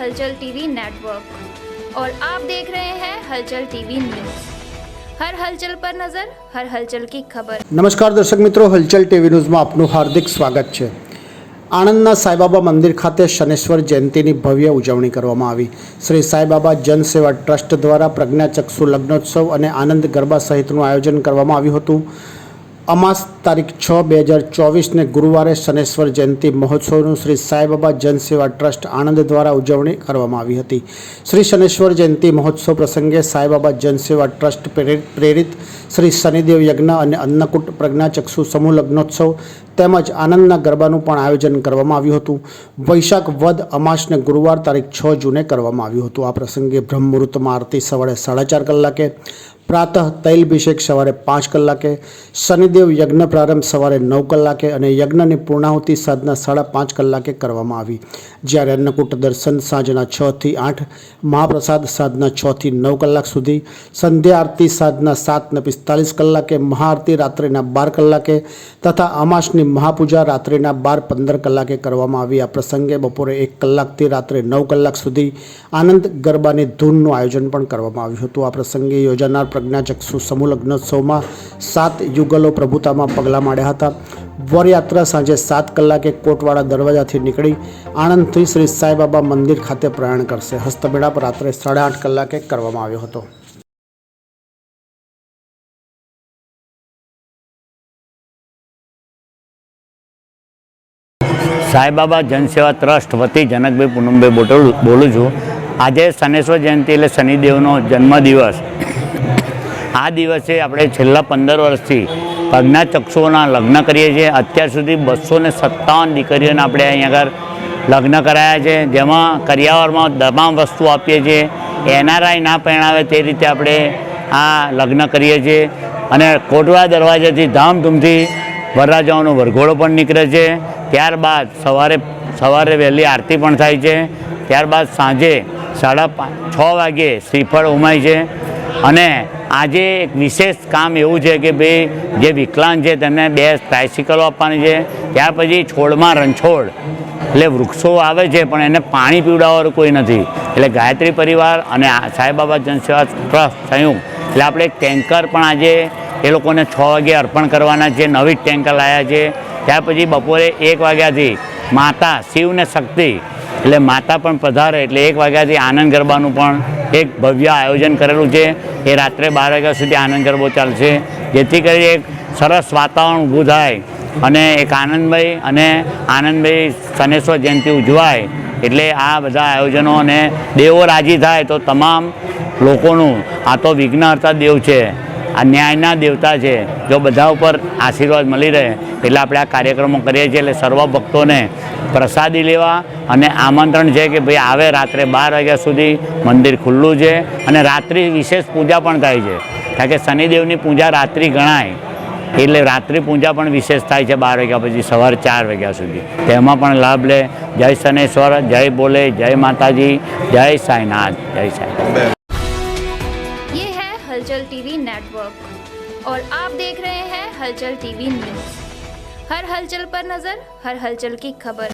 हलचल TV network और आप देख रहे हैं हलचल टीवी न्यूज़। हर हलचल पर नजर, हर हलचल की खबर। नमस्कार दर्शक मित्रों, हलचल टीवी न्यूज़ में आपનું હાર્દિક સ્વાગત છે। આણંદના સાઈબાબા મંદિર ખાતે શનેશ્વર જયંતિની ભવ્ય ઉજવણી કરવામાં આવી। શ્રી સાઈબાબા જનસેવા ટ્રસ્ટ દ્વારા પ્રજ્ઞાચક્ષુ લગ્નોત્સવ અને આનંદ ગરબા સહિતનું આયોજન કરવામાં આવ્યું હતું। અમાસ તારીખ 6/2024 ને ગુરુવારે શનેશ્વર જયંતિ મહોત્સવનું શ્રી સાઈબાબા જનસેવા ટ્રસ્ટ આણંદ દ્વારા ઉજવણી કરવામાં આવી હતી। શ્રી શનેશ્વર જયંતિ મહોત્સવ પ્રસંગે સાઈબાબા જનસેવા ટ્રસ્ટ પ્રેરિત શ્રી શનિદેવ યજ્ઞ અને અન્નકૂટ પ્રજ્ઞાચક્ષુ સમૂહ લગ્નોત્સવ તેમજ આનંદના ગરબાનું પણ આયોજન કરવામાં આવ્યું હતું। વૈશાખ વદ અમાસને ગુરુવાર તારીખ 6 જૂને કરવામાં આવ્યું હતું। આ પ્રસંગે બ્રહ્મ મુહૂર્તમાં આરતી સવારે 4:30 કલાકે, પ્રાતઃ તૈલભિષેક સવારે 5 કલાકે, શનિદેવ યજ્ઞ પ્રારંભ સવારે 9 કલાકે અને યજ્ઞની પૂર્ણાહુતિ સાંજના 5:30 કલાકે કરવામાં આવી। જ્યારે અન્નકૂટ દર્શન સાંજના 6 થી 8, મહાપ્રસાદ સાંજના 6 થી 9 કલાક સુધી, સંધ્યા આરતી સાંજના 7:45 કલાકે, મહાઆરતી રાત્રિના 12 કલાકે તથા અમાસની મહાપૂજા રાત્રિના 12:15 કલાકે કરવામાં આવી। આ પ્રસંગે બપોરે 1 કલાકથી રાત્રે 9 કલાક સુધી આનંદ ગરબાની ધૂનનું આયોજન પણ કરવામાં આવ્યું હતું। આ પ્રસંગે યોજાનાર પ્રજ્ઞાચક્ષુ સમૂહ લગ્નોત્સવમાં 7 યુગલો પ્રભુતામાં પગલાં માંડ્યા હતા। વરયાત્રા સાંજે 7 કલાકે કોટવાડા દરવાજાથી નીકળી આણંદથી શ્રી સાઈબાબા મંદિર ખાતે પ્રયાણ કરશે। હસ્તમેળાપ રાત્રે 8:30 કલાકે કરવામાં આવ્યો હતો। સાઈબાબા જનસેવા ટ્રસ્ટ વતી જનકભાઈ પૂનમભાઈ બોલું છું। આજે શનેશ્વર જયંતિ એટલે શનિદેવનો જન્મદિવસ। આ દિવસે આપણે છેલ્લા 15 વર્ષથી પ્રજ્ઞાચક્ષુઓના લગ્ન કરીએ છીએ। અત્યાર સુધી 257 દીકરીઓને આપણે અહીંયા આગળ લગ્ન કરાયા છે, જેમાં કરિયાવરમાં તમામ વસ્તુ આપીએ છીએ। NRI ના પરણાવે તે રીતે આપણે આ લગ્ન કરીએ છીએ અને કોટવાડા દરવાજાથી ધામધૂમથી વરરાજાઓનો વરઘોડો પણ નીકળે છે। ત્યારબાદ સવારે વહેલી આરતી પણ થાય છે। ત્યારબાદ સાંજે 6:30 વાગ્યે શ્રીફળ ઉમાય છે। અને આજે એક વિશેષ કામ એવું છે કે ભાઈ જે વિકલાંગ છે તેમને 2 ટ્રાયસિકલો આપવાની છે। ત્યાર પછી છોડમાં રણછોડ એટલે વૃક્ષો આવે છે પણ એને પાણી પીવડાવવાનું કોઈ નથી, એટલે ગાયત્રી પરિવાર અને સાઈબાબા જનસેવા ટ્રસ્ટ સંયુક્ત એટલે આપણે એક ટેન્કર પણ આજે એ લોકોને 6 વાગે અર્પણ કરવાના છે। નવી જ ટેન્કર લાવ્યા છે। ત્યાર પછી બપોરે 1 વાગ્યાથી માતા શિવ ને શક્તિ એટલે માતા પણ પધારે એટલે 1 વાગ્યાથી આનંદ ગરબાનું પણ એક ભવ્ય આયોજન કરેલું છે। એ રાત્રે 12 વાગ્યા સુધી આનંદ ગરબો ચાલશે, જેથી કરી એક સરસ વાતાવરણ ઊભું થાય અને એક આનંદભાઈ શનેશ્વર જયંતિ ઉજવાય। એટલે આ બધા આયોજનો અને દેવો રાજી થાય તો તમામ લોકોનું, આ તો વિઘ્નહર્તા દેવ છે, આ ન્યાયના દેવતા છે, જો બધા ઉપર આશીર્વાદ મળી રહે એટલે આપણે આ કાર્યક્રમો કરીએ છીએ। એટલે સર્વ ભક્તોને પ્રસાદી લેવા અને આમંત્રણ છે કે ભાઈ આવે। રાત્રે 12 વાગ્યા સુધી મંદિર ખુલ્લું છે અને રાત્રિ વિશેષ પૂજા પણ થાય છે, કારણ કે શનિદેવની પૂજા રાત્રિ ગણાય એટલે રાત્રિ પૂજા પણ વિશેષ થાય છે 12 વાગ્યા પછી સવારે 4 વાગ્યા સુધી। તેમાં પણ લાભ લે। જય શનેશ્વર, જય બોલે, જય માતાજી, જય સાઈનાથ, જય સાઈ। ये है हलचल टीवी नेटवर्क और आप देख रहे हैं हलचल टीवी न्यूज़। हर हलचल पर नजर, हर हलचल की खबर।